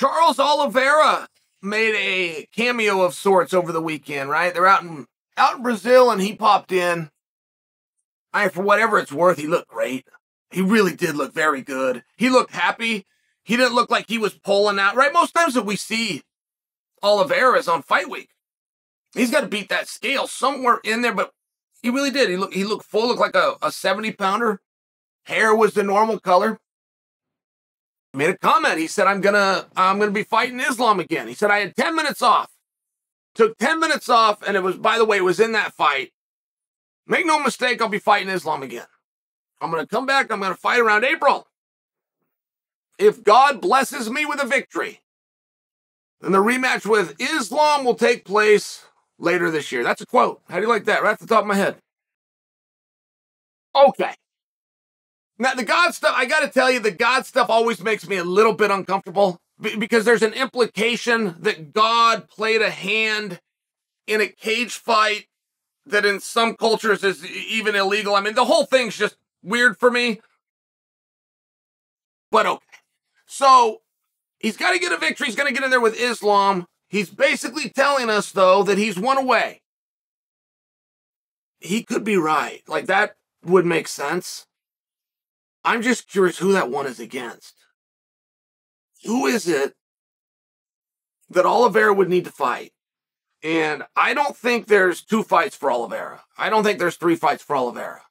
Charles Oliveira made a cameo of sorts over the weekend, right? They're out in Brazil, and he popped in. For whatever it's worth, he looked great. He really did look very good. He looked happy. He didn't look like he was pulling out, right? Most times that we see Oliveira is on fight week. He's got to beat that scale somewhere in there, but he really did. He looked full, looked like a 70-pounder. Hair was the normal color. Made a comment. He said, I'm gonna be fighting Islam again. He said, I had 10 minutes off. Took 10 minutes off, and it was, by the way, it was in that fight. Make no mistake, I'll be fighting Islam again. I'm going to come back. I'm going to fight around April. If God blesses me with a victory, then the rematch with Islam will take place later this year. That's a quote. How do you like that? Right off the top of my head. Okay. Now, the God stuff, I got to tell you, the God stuff always makes me a little bit uncomfortable because there's an implication that God played a hand in a cage fight that in some cultures is even illegal. I mean, the whole thing's just weird for me. But okay. So he's got to get a victory. He's going to get in there with Islam. He's basically telling us, though, that he's one away. He could be right. Like, that would make sense. I'm just curious who that one is against. Who is it that Oliveira would need to fight? And I don't think there's 2 fights for Oliveira. I don't think there's 3 fights for Oliveira.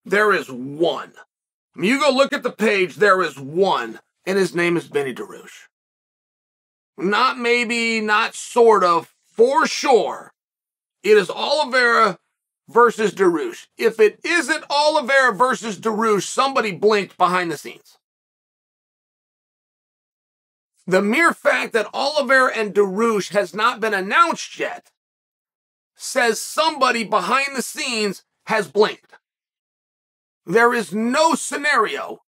There is one. I mean, you go look at the page, there is one, and his name is Beneil Dariush. Not maybe, not sort of, for sure. It is Oliveira versus Dariush. If it isn't Oliveira versus Dariush, somebody blinked behind the scenes. The mere fact that Oliveira and Dariush has not been announced yet says somebody behind the scenes has blinked. There is no scenario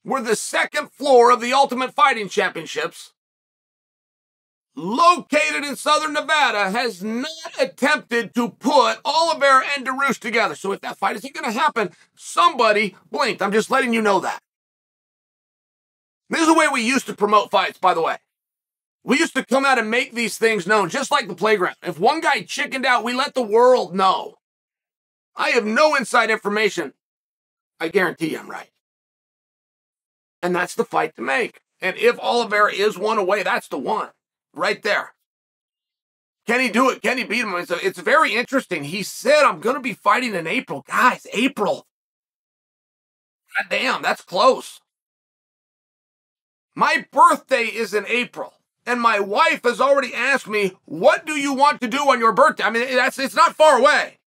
where the second floor of the Ultimate Fighting Championships, located in Southern Nevada, has not attempted to put Oliveira and Dariush together. So if that fight isn't going to happen, somebody blinked. I'm just letting you know that. This is the way we used to promote fights, by the way. We used to come out and make these things known, just like the playground. If one guy chickened out, we let the world know. I have no inside information. I guarantee you I'm right. And that's the fight to make. And if Oliveira is one away, that's the one. Right there. Can he do it? Can he beat him? It's very interesting. He said, I'm going to be fighting in April. Guys, April. God damn, that's close. My birthday is in April. And my wife has already asked me, what do you want to do on your birthday? I mean, it's not far away.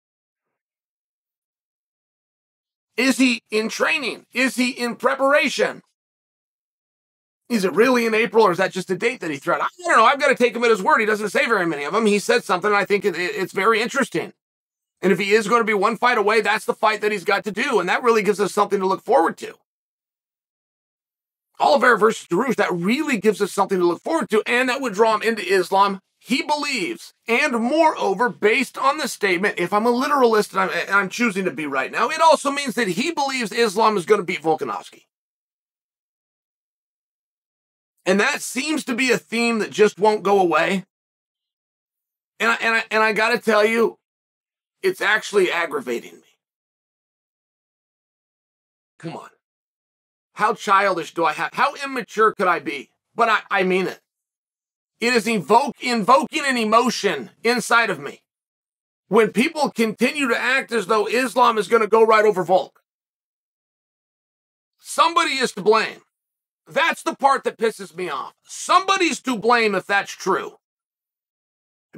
Is he in training? Is he in preparation? Is it really in April, or is that just a date that he threw out? I don't know. I've got to take him at his word. He doesn't say very many of them. He said something, and I think it's very interesting. And if he is going to be one fight away, that's the fight that he's got to do, and that really gives us something to look forward to. Oliveira versus Dariush, that really gives us something to look forward to, and that would draw him into Islam. He believes, and moreover, based on the statement, if I'm a literalist, and I'm choosing to be right now, it also means that he believes Islam is going to beat Volkanovski. And that seems to be a theme that just won't go away. And I got to tell you, it's actually aggravating me. Come on. How childish do I have? How immature could I be? But I mean it. It is invoking an emotion inside of me when people continue to act as though Islam is going to go right over Volk. Somebody is to blame. That's the part that pisses me off. Somebody's to blame if that's true.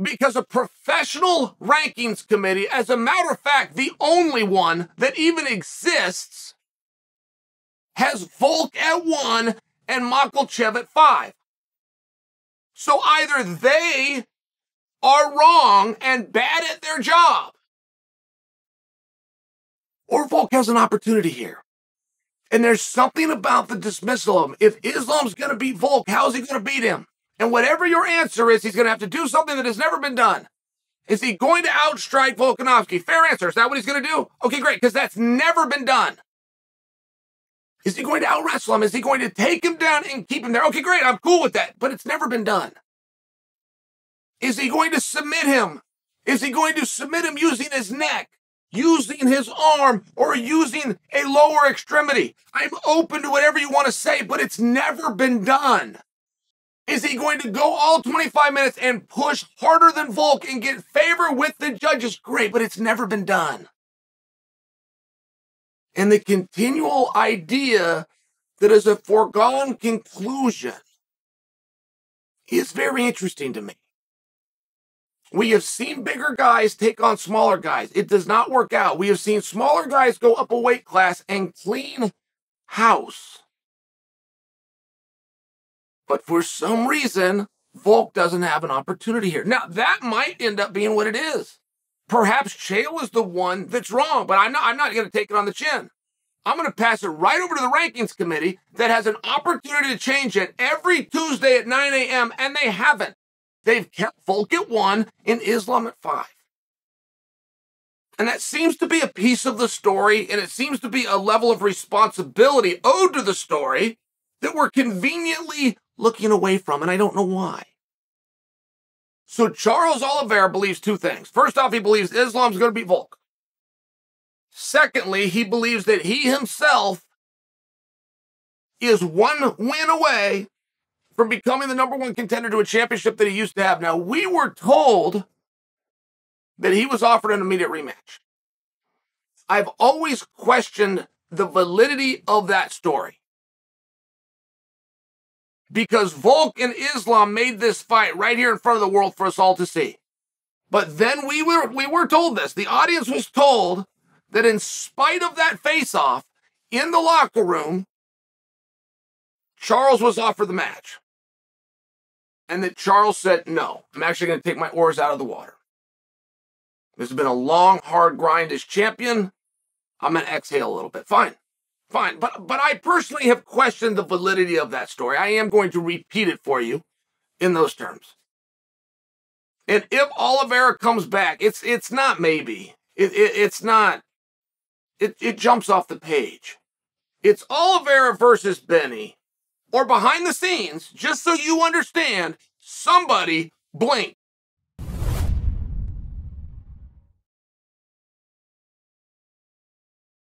Because a professional rankings committee, as a matter of fact, the only one that even exists, has Volk at 1 and Makhachev at 5. So either they are wrong and bad at their job, or Volk has an opportunity here. And there's something about the dismissal of him. If Islam's going to beat Volk, how's he going to beat him? And whatever your answer is, he's going to have to do something that has never been done. Is he going to outstrike Volkanovski? Fair answer. Is that what he's going to do? Okay, great, because that's never been done. Is he going to out-wrestle him? Is he going to take him down and keep him there? Okay, great, I'm cool with that, but it's never been done. Is he going to submit him? Is he going to submit him using his neck, using his arm, or using a lower extremity? I'm open to whatever you want to say, but it's never been done. Is he going to go all 25 minutes and push harder than Volk and get favor with the judges? Great, but it's never been done. And the continual idea that is a foregone conclusion is very interesting to me. We have seen bigger guys take on smaller guys. It does not work out. We have seen smaller guys go up a weight class and clean house. But for some reason, Volk doesn't have an opportunity here. Now, that might end up being what it is. Perhaps Chael is the one that's wrong, but I'm not going to take it on the chin. I'm going to pass it right over to the rankings committee that has an opportunity to change it every Tuesday at 9 a.m., and they haven't. They've kept Volk at 1 and Islam at 5. And that seems to be a piece of the story, and it seems to be a level of responsibility owed to the story that we're conveniently looking away from, and I don't know why. So Charles Oliveira believes two things. First off, he believes Islam's going to beat Volk. Secondly, he believes that he himself is one win away from becoming the #1 contender to a championship that he used to have. Now, we were told that he was offered an immediate rematch. I've always questioned the validity of that story, because Volk and Islam made this fight right here in front of the world for us all to see. But then we were told this. The audience was told that in spite of that face-off in the locker room, Charles was offered the match. And that Charles said, no, I'm actually going to take my oars out of the water. This has been a long, hard grind as champion. I'm going to exhale a little bit. Fine. But I personally have questioned the validity of that story. I am going to repeat it for you in those terms. And if Oliveira comes back, it's not maybe. It's not. It jumps off the page. It's Oliveira versus Benny. Or behind the scenes, just so you understand, somebody blinked